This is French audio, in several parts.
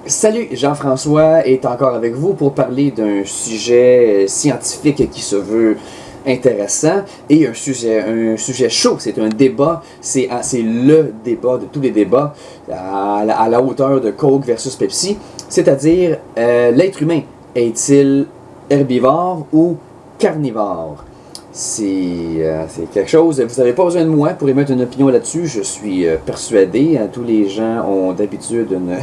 Salut, Jean-François est encore avec vous pour parler d'un sujet scientifique qui se veut intéressant et un sujet chaud. C'est un débat, c'est le débat de tous les débats à la hauteur de Coke versus Pepsi, c'est-à-dire l'être humain est-il herbivore ou carnivore? C'est quelque chose, vous n'avez pas besoin de moi pour émettre une opinion là-dessus, je suis persuadé, tous les gens ont d'habitude une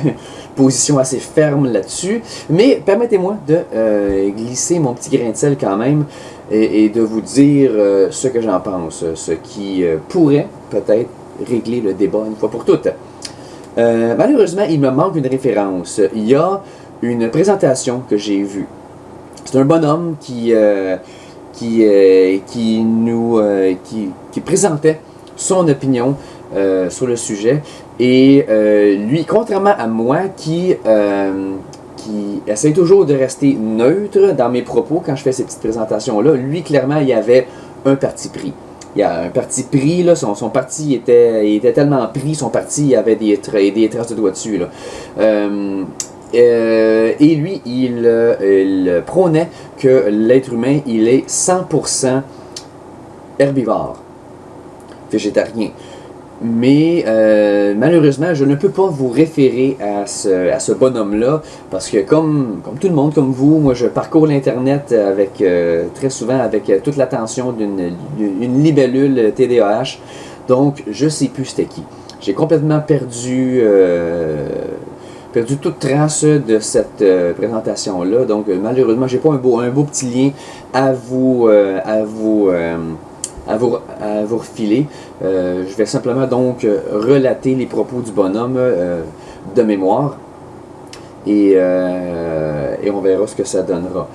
position assez ferme là-dessus, mais permettez-moi de glisser mon petit grain de sel quand même et de vous dire ce que j'en pense, ce qui pourrait peut-être régler le débat une fois pour toutes. Malheureusement, il me manque une référence. Il y a une présentation que j'ai vue. C'est un bonhomme qui présentait son opinion sur le sujet. Et lui, contrairement à moi, qui essaie toujours de rester neutre dans mes propos quand je fais ces petites présentations-là, lui, clairement, il y avait un parti pris. Il y a un parti pris, là, son parti était tellement pris, son parti, il y avait des traces de doigts dessus, là. Et lui, il prônait que l'être humain, il est 100% herbivore, végétarien. Mais malheureusement, je ne peux pas vous référer à ce bonhomme-là, parce que comme tout le monde, comme vous, moi je parcours l'Internet avec très souvent avec toute l'attention d'une libellule TDAH, donc je sais plus c'était qui. J'ai complètement perdu toute trace de cette présentation-là. Donc, malheureusement, j'ai pas un beau petit lien à vous refiler. Je vais simplement donc relater les propos du bonhomme de mémoire. Et on verra ce que ça donnera.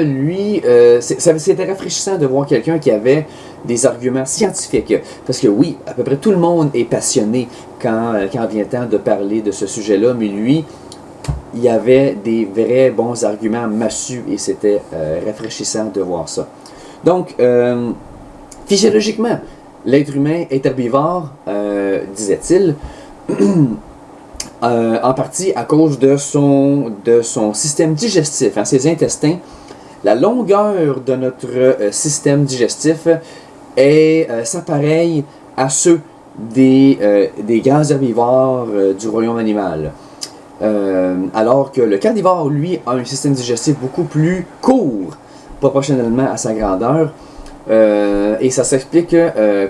Lui, c'était rafraîchissant de voir quelqu'un qui avait des arguments scientifiques. Parce que oui, à peu près tout le monde est passionné quand vient le temps de parler de ce sujet-là, mais lui, il y avait des vrais bons arguments massus et c'était rafraîchissant de voir ça. Donc, physiologiquement, l'être humain est herbivore, disait-il, en partie à cause de son système digestif, ses intestins. La longueur de notre système digestif s'appareille à ceux des grands herbivores du royaume animal. Alors que le carnivore, lui, a un système digestif beaucoup plus court, proportionnellement à sa grandeur. Et ça s'explique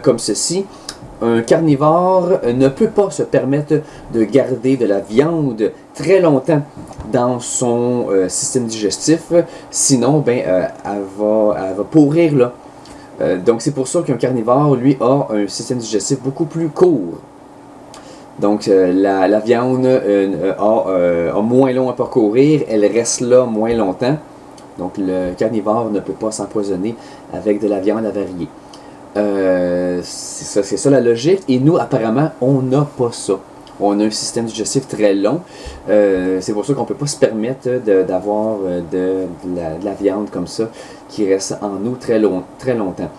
comme ceci. Un carnivore ne peut pas se permettre de garder de la viande très longtemps dans son système digestif, sinon elle va pourrir là. Donc c'est pour ça qu'un carnivore, lui, a un système digestif beaucoup plus court. Donc la viande a moins long à parcourir, elle reste là moins longtemps. Donc le carnivore ne peut pas s'empoisonner avec de la viande avariée. C'est ça la logique. Et nous, apparemment, on n'a pas ça. On a un système digestif très long. C'est pour ça qu'on ne peut pas se permettre d'avoir de la viande comme ça qui reste en nous très longtemps.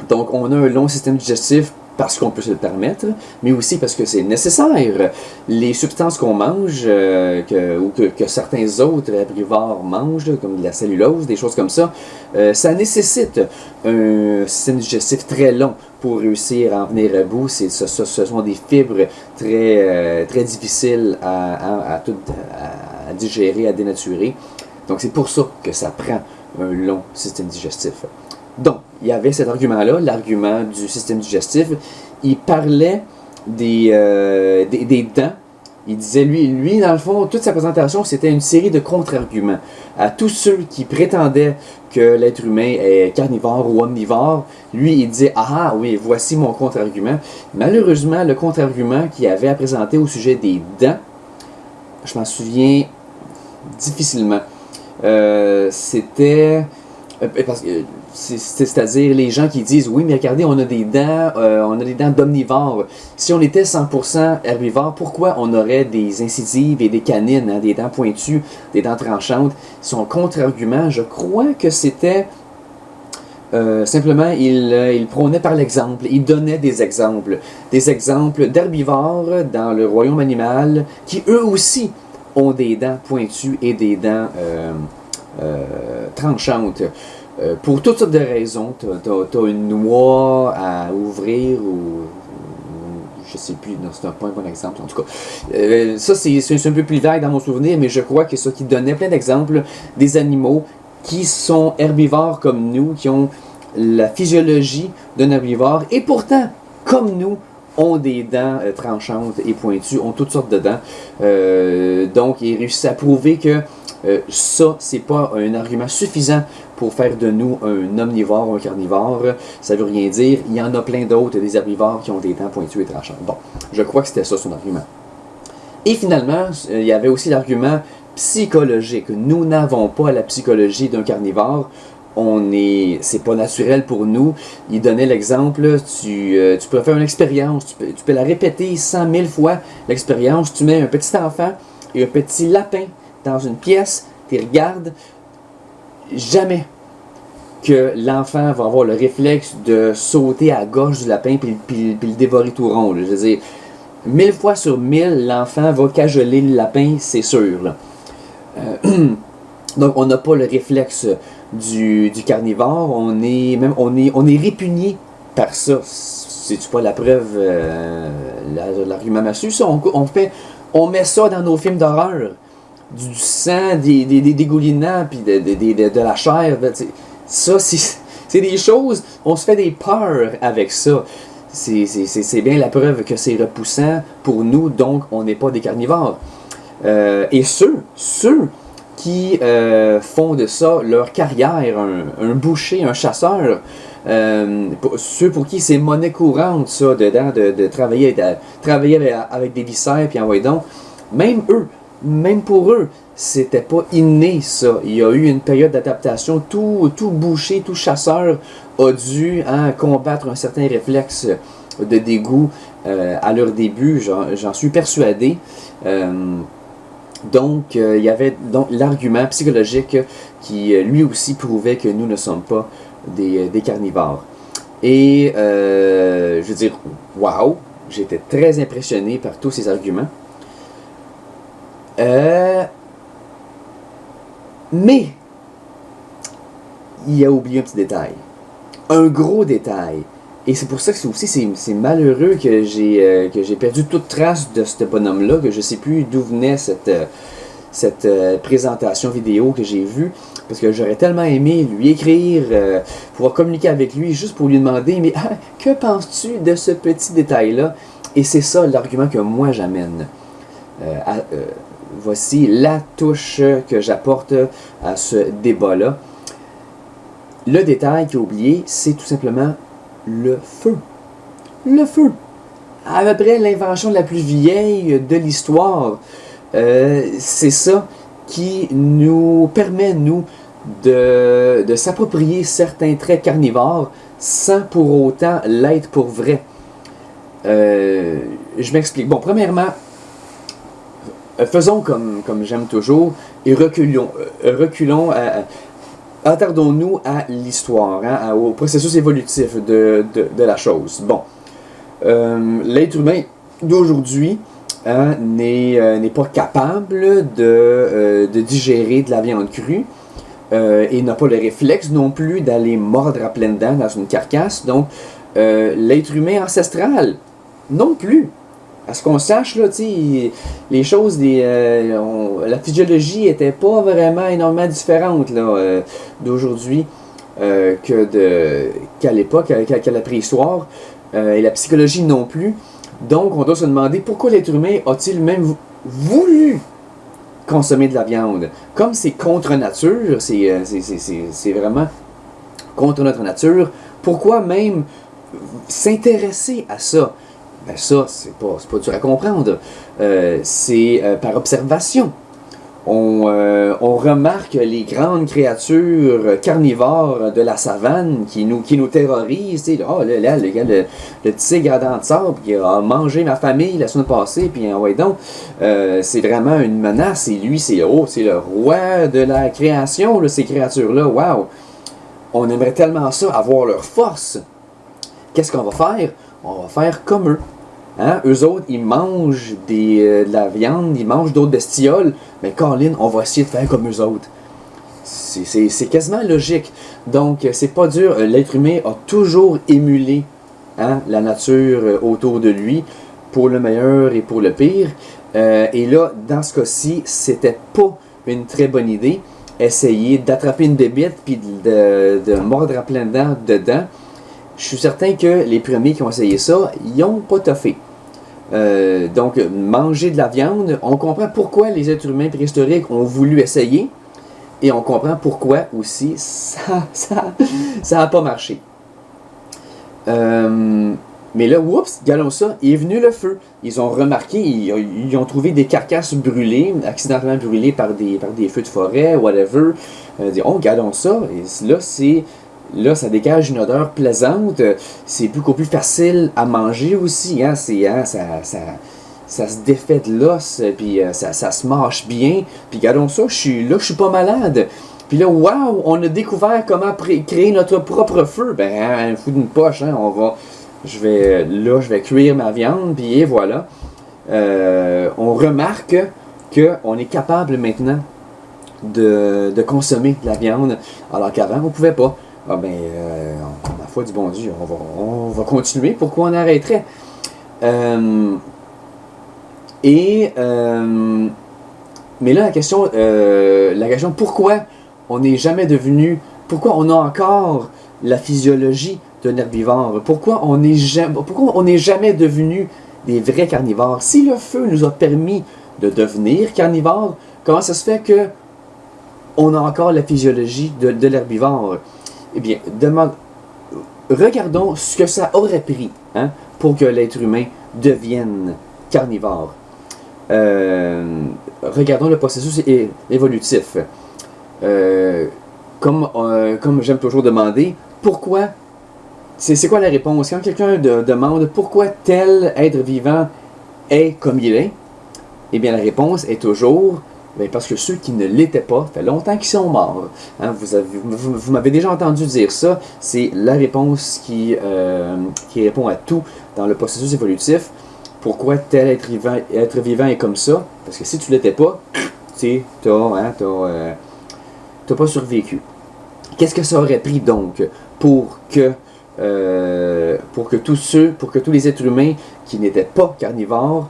Donc, on a un long système digestif parce qu'on peut se le permettre, mais aussi parce que c'est nécessaire. Les substances qu'on mange, que certains autres herbivores mangent, comme de la cellulose, des choses comme ça, ça nécessite un système digestif très long pour réussir à en venir à bout. Ce sont des fibres très difficiles à digérer, à dénaturer. Donc c'est pour ça que ça prend un long système digestif. Donc, il y avait cet argument-là, l'argument du système digestif. Il parlait des dents. Il disait, lui, dans le fond, toute sa présentation, c'était une série de contre-arguments. À tous ceux qui prétendaient que l'être humain est carnivore ou omnivore, lui, il disait, ah oui, voici mon contre-argument. Malheureusement, le contre-argument qu'il avait à présenter au sujet des dents, je m'en souviens difficilement. C'était... C'est-à-dire les gens qui disent oui, mais regardez, on a des dents d'omnivores. Si on était 100% herbivore, pourquoi on aurait des incisives et des canines, des dents pointues, des dents tranchantes? Son contre-argument, je crois que c'était simplement, il prônait par l'exemple. Il donnait des exemples d'herbivores dans le royaume animal qui, eux aussi, ont des dents pointues et des dents tranchantes. Pour toutes sortes de raisons. T'as une noix à ouvrir ou je sais plus, non, c'est pas un bon exemple en tout cas. Ça, c'est un peu plus vague dans mon souvenir, mais je crois que ça qui donnait plein d'exemples des animaux qui sont herbivores comme nous, qui ont la physiologie d'un herbivore, et pourtant, comme nous, ont des dents tranchantes et pointues, ont toutes sortes de dents. Donc, il réussit à prouver que ça, c'est pas un argument suffisant pour faire de nous un omnivore ou un carnivore. Ça veut rien dire. Il y en a plein d'autres, des herbivores qui ont des dents pointues et tranchantes. Bon, je crois que c'était ça son argument. Et finalement, il y avait aussi l'argument psychologique. Nous n'avons pas la psychologie d'un carnivore. C'est pas naturel pour nous. Il donnait l'exemple, tu peux faire une expérience, tu peux la répéter 100 000 fois, l'expérience. Tu mets un petit enfant et un petit lapin dans une pièce, tu regardes, jamais que l'enfant va avoir le réflexe de sauter à la gorge du lapin puis le dévorer tout rond. Là. Je veux dire, 1000 fois sur 1000, l'enfant va cajoler le lapin, c'est sûr. Là. Donc, on n'a pas le réflexe du carnivore, on est répugné par ça. C'est-tu pas la preuve, l'argument massu? Ça, on met ça dans nos films d'horreur. Du sang, des dégoulinants, puis de la chair. Ça, c'est des choses, on se fait des peurs avec ça. C'est bien la preuve que c'est repoussant pour nous, donc on n'est pas des carnivores. Et ceux qui font de ça leur carrière, un boucher, un chasseur, ceux pour qui c'est monnaie courante, ça, dedans, de travailler avec des viscères, puis envoyer donc, même pour eux, c'était pas inné, ça. Il y a eu une période d'adaptation. Tout boucher, tout chasseur a dû combattre un certain réflexe de dégoût à leur début, j'en suis persuadé. Donc, il y avait donc l'argument psychologique qui, lui aussi, prouvait que nous ne sommes pas des carnivores. Et, je veux dire, waouh, j'étais très impressionné par tous ces arguments. Mais, il a oublié un petit détail. Un gros détail. Et c'est pour ça que c'est malheureux que j'ai perdu toute trace de ce bonhomme-là, que je ne sais plus d'où venait cette présentation vidéo que j'ai vue, parce que j'aurais tellement aimé lui écrire, pouvoir communiquer avec lui, juste pour lui demander, mais que penses-tu de ce petit détail-là? Et c'est ça l'argument que moi j'amène. Voici la touche que j'apporte à ce débat-là. Le détail qu'il a oublié, c'est tout simplement le feu. Le feu. À peu près l'invention la plus vieille de l'histoire. C'est ça qui nous permet, nous, de s'approprier certains traits carnivores sans pour autant l'être pour vrai. Je m'explique. Bon, premièrement, faisons comme j'aime toujours et reculons attardons-nous à l'histoire, au processus évolutif de la chose. Bon, l'être humain d'aujourd'hui n'est pas capable de digérer de la viande crue et n'a pas le réflexe non plus d'aller mordre à pleines dents dans une carcasse. Donc, l'être humain ancestral non plus. À ce qu'on sache, là, les choses, la physiologie n'était pas vraiment énormément différente d'aujourd'hui qu'à l'époque, qu'à la préhistoire, et la psychologie non plus. Donc, on doit se demander pourquoi l'être humain a-t-il même voulu consommer de la viande. Comme c'est contre nature, c'est vraiment contre notre nature, pourquoi même s'intéresser à ça? Ben ça, c'est pas dur à comprendre. C'est par observation. On remarque les grandes créatures carnivores de la savane qui nous terrorisent. Oh là, le tigre à dents de sable qui a mangé ma famille la semaine passée, puis ouais donc, c'est vraiment une menace. Et lui, c'est le roi de la création, là, ces créatures-là. Waouh! on aimerait tellement ça, avoir leur force. Qu'est-ce qu'on va faire? On va faire comme eux. Hein? Eux autres, ils mangent de la viande, ils mangent d'autres bestioles, mais Colin, on va essayer de faire comme eux autres. C'est quasiment logique. Donc, c'est pas dur. L'être humain a toujours émulé, hein, la nature autour de lui, pour le meilleur et pour le pire. Et là, dans ce cas-ci, c'était pas une très bonne idée. Essayer d'attraper une bébête puis de mordre à plein dedans. Je suis certain que les premiers qui ont essayé ça, ils n'ont pas toffé. Donc, manger de la viande, on comprend pourquoi les êtres humains préhistoriques ont voulu essayer. Et on comprend pourquoi aussi ça a pas marché. Mais là, oups, regardons ça, il est venu le feu. Ils ont remarqué, ils ont trouvé des carcasses brûlées, accidentellement brûlées par des feux de forêt, whatever. Regardons ça. Et là, ça dégage une odeur plaisante. C'est beaucoup plus facile à manger aussi. Hein, ça se défait de l'os, puis ça se mâche bien. Puis regardons ça, je suis pas malade. Puis là, waouh, on a découvert comment créer notre propre feu. Ben, un fou d'une poche, hein, je vais cuire ma viande, puis et voilà. On remarque qu'on est capable maintenant de consommer de la viande, alors qu'avant, on ne pouvait pas. Ah ben, la foi du bon Dieu, on va continuer. Pourquoi on arrêterait? Mais là, la question, pourquoi on n'est jamais devenu, pourquoi on a encore la physiologie d'un herbivore? Pourquoi on n'est jamais devenu des vrais carnivores? Si le feu nous a permis de devenir carnivores, comment ça se fait que on a encore la physiologie de l'herbivore? Eh bien, regardons ce que ça aurait pris, hein, pour que l'être humain devienne carnivore. Regardons le processus évolutif. Comme j'aime toujours demander, pourquoi, c'est quoi la réponse? Quand quelqu'un demande pourquoi tel être vivant est comme il est, eh bien la réponse est toujours, parce que ceux qui ne l'étaient pas, fait longtemps qu'ils sont morts. Hein, vous m'avez déjà entendu dire ça, c'est la réponse qui répond à tout dans le processus évolutif. Pourquoi tel être vivant est comme ça? Parce que si tu l'étais pas, tu t'as pas survécu. Qu'est-ce que ça aurait pris donc pour que tous les êtres humains qui n'étaient pas carnivores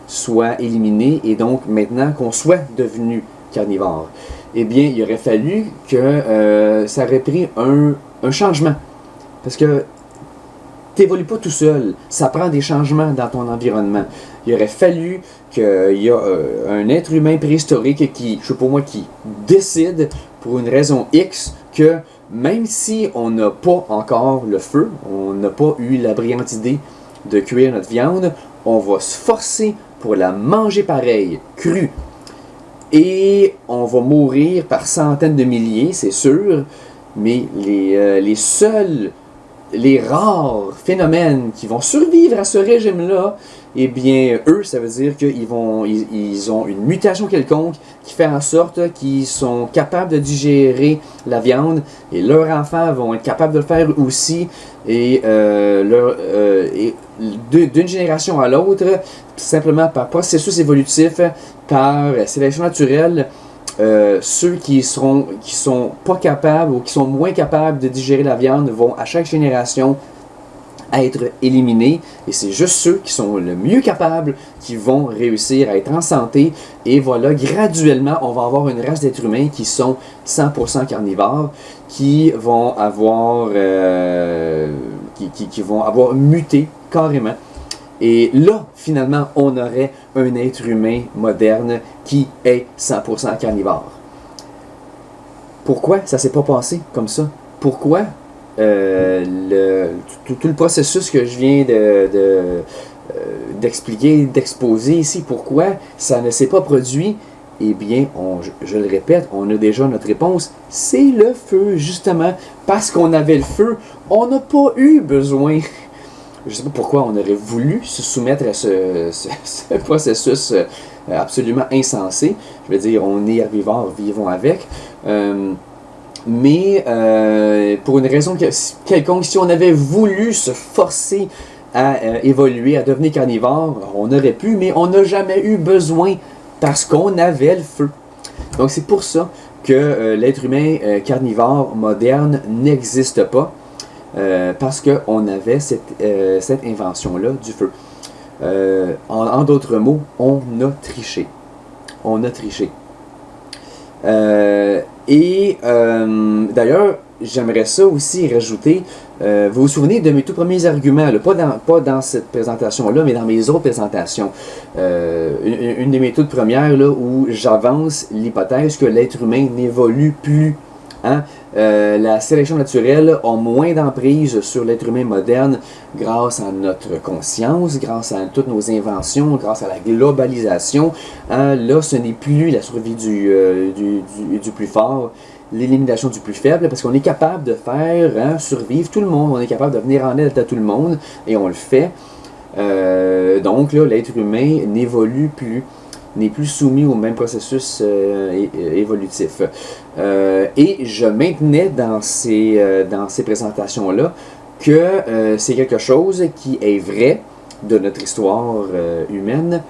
soient éliminés et donc maintenant qu'on soit devenu carnivore? Eh bien, il aurait fallu que ça aurait pris un changement. Parce que tu n'évolues pas tout seul, ça prend des changements dans ton environnement. Il aurait fallu qu'il y ait un être humain préhistorique qui décide pour une raison X que même si on n'a pas encore le feu, on n'a pas eu la brillante idée de cuire notre viande, on va se forcer pour la manger pareil, crue. Et on va mourir par centaines de milliers, c'est sûr, mais les rares phénomènes qui vont survivre à ce régime-là, eh bien, eux, ça veut dire qu'ils ont une mutation quelconque qui fait en sorte qu'ils sont capables de digérer la viande et leurs enfants vont être capables de le faire aussi. Et d'une génération à l'autre, simplement par processus évolutif, par sélection naturelle, ceux qui sont pas capables ou qui sont moins capables de digérer la viande vont à chaque génération être éliminés et c'est juste ceux qui sont le mieux capables qui vont réussir à être en santé et voilà, graduellement on va avoir une race d'êtres humains qui sont 100% carnivores qui vont avoir qui vont avoir muté carrément. Et là, finalement, on aurait un être humain moderne qui est 100% carnivore. Pourquoi ça s'est pas passé comme ça? Pourquoi tout le processus que je viens d'expliquer, d'exposer ici, pourquoi ça ne s'est pas produit? Eh bien, je le répète, on a déjà notre réponse. C'est le feu, justement. Parce qu'on avait le feu, on n'a pas eu besoin. Je ne sais pas pourquoi on aurait voulu se soumettre à ce processus absolument insensé. Je veux dire, on est herbivores, vivons avec. Mais pour une raison quelconque, si on avait voulu se forcer à évoluer, à devenir carnivore, on aurait pu, mais on n'a jamais eu besoin parce qu'on avait le feu. Donc c'est pour ça que l'être humain carnivore moderne n'existe pas, parce qu'on avait cette invention-là du feu. En d'autres mots, on a triché. On a triché. D'ailleurs, j'aimerais ça aussi rajouter, vous vous souvenez de mes tout premiers arguments, là, pas dans cette présentation-là, mais dans mes autres présentations. Une de mes toutes premières, là, où j'avance l'hypothèse que l'être humain n'évolue plus. Hein? La sélection naturelle a moins d'emprise sur l'être humain moderne grâce à notre conscience, grâce à toutes nos inventions, grâce à la globalisation. Hein? Là, ce n'est plus la survie du plus fort, l'élimination du plus faible, parce qu'on est capable de faire survivre tout le monde, on est capable de venir en aide à tout le monde, et on le fait. Donc là, l'être humain n'évolue plus, n'est plus soumis au même processus évolutif. Et je maintenais dans ces présentations-là que c'est quelque chose qui est vrai de notre histoire humaine,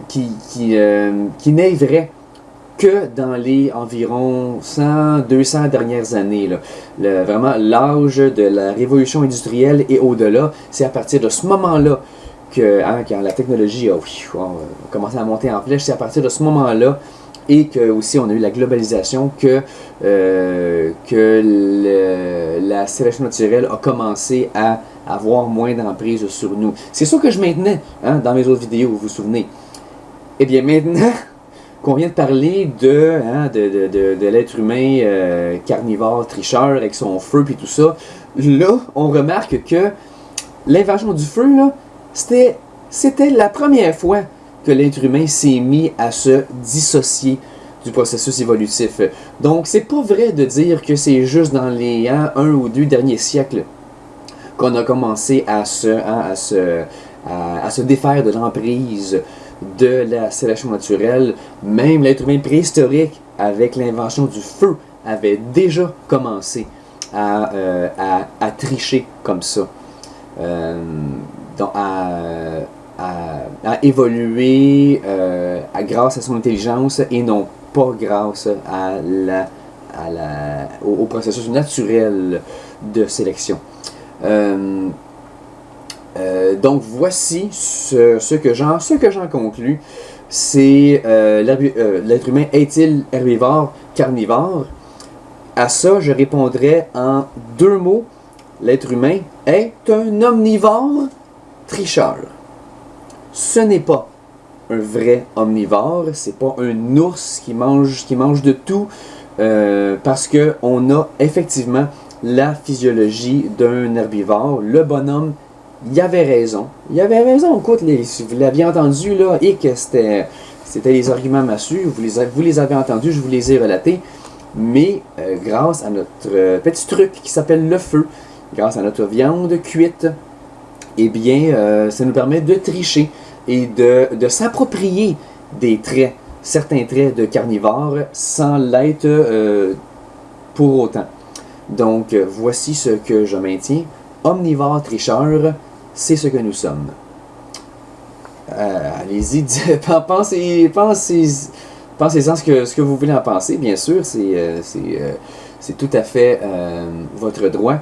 qui n'est vrai que dans les environ 100-200 dernières années. Là. Vraiment, l'âge de la révolution industrielle et au-delà, c'est à partir de ce moment-là que, quand la technologie a commencé à monter en flèche, c'est à partir de ce moment-là et que aussi on a eu la globalisation que la sélection naturelle a commencé à avoir moins d'emprise sur nous. C'est ça que je maintenais dans mes autres vidéos, vous vous souvenez. Eh bien maintenant qu'on vient de parler de l'être humain carnivore, tricheur, avec son feu et tout ça, là, on remarque que l'invention du feu, là, c'était la première fois que l'être humain s'est mis à se dissocier du processus évolutif. Donc, c'est pas vrai de dire que c'est juste dans les 1 ou 2 derniers siècles qu'on a commencé à se défaire de l'emprise de la sélection naturelle. Même l'être humain préhistorique, avec l'invention du feu, avait déjà commencé à tricher comme ça. Donc, à évoluer grâce à son intelligence et non pas grâce au processus naturel de sélection. Donc voici ce que j'en conclus. C'est l'être humain est-il herbivore, carnivore? À ça, je répondrais en 2 mots. L'être humain est un omnivore tricheur. Ce n'est pas un vrai omnivore, c'est pas un ours qui mange de tout, parce qu'on a effectivement la physiologie d'un herbivore. Le bonhomme, il avait raison. Écoute, si vous l'aviez entendu, là, et que c'était les arguments massus, vous les avez entendus, je vous les ai relatés, mais grâce à notre petit truc qui s'appelle le feu, grâce à notre viande cuite, eh bien, ça nous permet de tricher et de s'approprier certains traits de carnivore sans l'être pour autant. Donc, voici ce que je maintiens. Omnivore tricheur, c'est ce que nous sommes. Allez-y, pensez-en ce que vous voulez en penser, bien sûr, c'est tout à fait votre droit.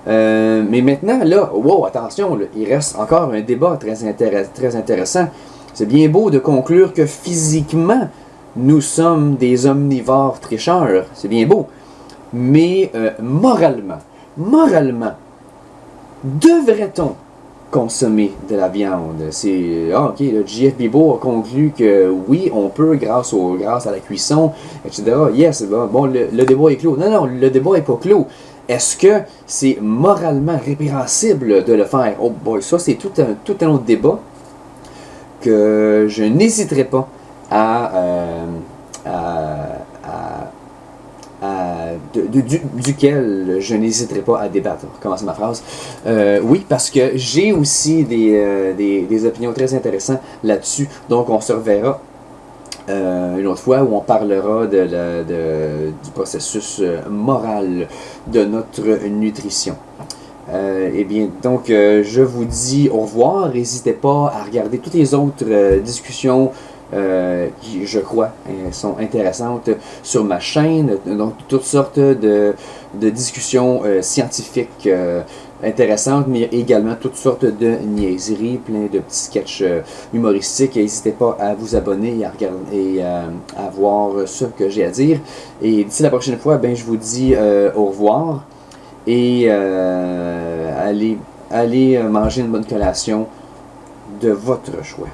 Mais maintenant, là, attention, là, il reste encore un débat très intéressant. C'est bien beau de conclure que physiquement, nous sommes des omnivores tricheurs. C'est bien beau. Mais moralement, devrait-on consommer de la viande? C'est ok, le JF Bibo a conclu que oui, on peut grâce à la cuisson, etc. Yes, bon, le débat est clos. Non, le débat n'est pas clos. Est-ce que c'est moralement répréhensible de le faire? Oh boy, ça c'est tout un autre débat que je n'hésiterai pas duquel je n'hésiterai pas à débattre. Commencer ma phrase. Oui, parce que j'ai aussi des opinions très intéressantes là-dessus, donc on se reverra une autre fois où on parlera du processus moral de notre nutrition. Eh bien, donc, je vous dis au revoir. N'hésitez pas à regarder toutes les autres discussions qui, je crois, sont intéressantes sur ma chaîne. Donc, toutes sortes de discussions scientifiques intéressantes, mais également toutes sortes de niaiseries, plein de petits sketchs humoristiques. N'hésitez pas à vous abonner et à regarder et à voir ce que j'ai à dire. Et d'ici la prochaine fois, ben, je vous dis au revoir et allez manger une bonne collation de votre choix.